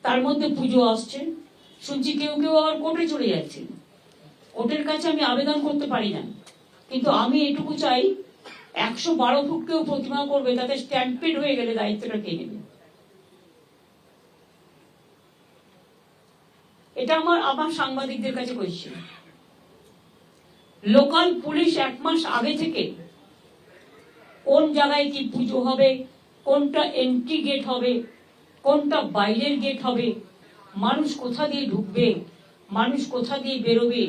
তার মধ্যে পুজো আসছে, শুনছি কেউ কেউ আবার কোর্টে চলে যাচ্ছে। কোর্টের কাছে আমি আবেদন করতে পারি না, কিন্তু আমি এটুকু চাই 112 ফুট কেউ প্রতিমা করবে, তাতে স্ট্যাম্পেড হয়ে গেলে দায়িত্বটা কে নেবে? এটা আমার সাংবাদিকদের কাছে কোয়েশ্চেন। লোকাল পুলিশ 1 মাস আগে থেকে কোন জায়গায় কি পুজো হবে, কোনটা এন্ট্রি গেট হবে, কোনটা বাইরের গেট হবে, মানুষ কোথা দিয়ে ঢুকবে, মানুষ কোথা দিয়ে বেরোবে,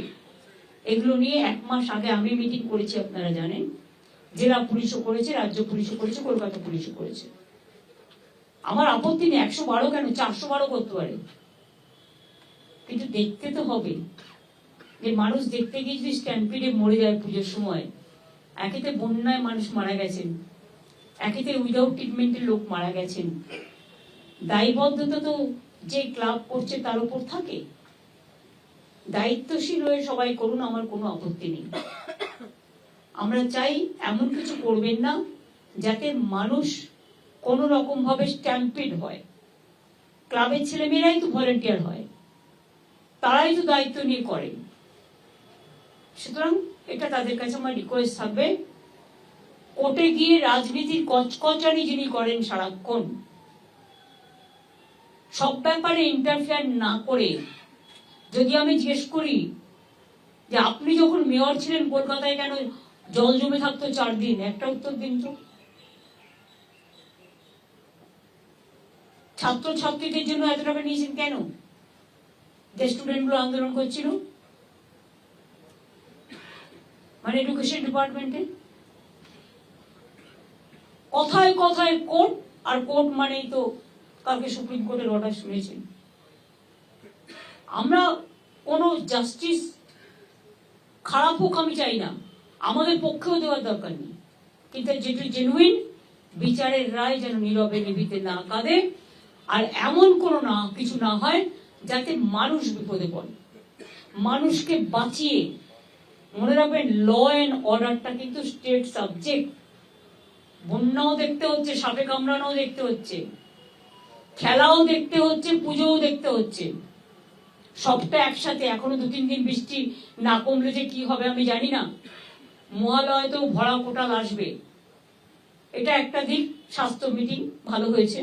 এগুলো নিয়ে 1 মাস আগে আমি মিটিং করেছি, আপনারা জানেন। জেলা পুলিশও করেছে, রাজ্য পুলিশও করেছে, কলকাতা পুলিশও করেছে। আমার আপত্তি নেই, 112 কেন, 412 করতে পারে, কিন্তু দেখতে তো হবে যে মানুষ দেখতে গিয়ে যদি স্ট্যাম্পিডে মরে যায় পুজোর সময়। একেতে বন্যায় মানুষ মারা গেছেন, একেতে উইদাউট ট্রিটমেন্টের লোক মারা গেছেন। দায়বদ্ধতা তো যে ক্লাব করছে তার উপর থাকে। দায়িত্বশীল হয়ে সবাই করুন, আমার কোনো আপত্তি নেই। আমরা চাই এমন কিছু করবেন না যাতে মানুষ কোন রকম ভাবে স্ট্যাম্পিড হয়। ক্লাবের ছেলেমেয়েরাই তো ভলেন্টিয়ার হয়, তারাই তো দায়িত্ব নিয়ে করে। সুতরাং এটা তাদের কাছে আমার রিকোয়েস্ট থাকবে, কোর্টে গিয়ে রাজনীতির কচকচানি যিনি করেন সারাক্ষণ, সব ব্যাপারে ইন্টারফেয়ার না করে, যদি আমি জিজ্ঞেস করি যে আপনি যখন মেয়র ছিলেন কলকাতায় কেন জল জমে থাকতো 4 দিন, একটা উত্তর দিন তো। ছাত্রছাত্রীদের জন্য এত টাকা নিয়েছেন কেন, যে স্টুডেন্টগুলো আন্দোলন করছিল, মানে এডুকেশন ডিপার্টমেন্টে? কথায় কথায় কোর্ট, আর কোর্ট মানেই তো কালকে সুপ্রিম কোর্টের অর্ডার শুনেছেন। আমরা কোনো জাস্টিস খারাপ হোক আমি চাই না, আমাদের পক্ষেও দেওয়ার দরকার নেই, কিন্তু যেটা জেনুইন বিচারের রায় যেন নীরবে নিভিতে না কাঁদে, আর এমন কোনো না কিছু না হয় যাতে মানুষ বিপদে পড়ে। মানুষকে বাঁচিয়ে, মনে রাখবেন ল অ্যান্ড অর্ডারটা কিন্তু স্টেট সাবজেক্ট। বন্যাও দেখতে হচ্ছে, সাপে কামড়ানোও দেখতে হচ্ছে, খেলাও দেখতে হচ্ছে, পুজোও দেখতে হচ্ছে, সবটা একসাথে। এখনো 2-3 দিন বৃষ্টি না কমলে যে কি হবে আমি জানি না। মহালয়াতেও ভরা কোটাল আসবে। এটা একটা দিক। স্বাস্থ্য মিটিং ভালো হয়েছে।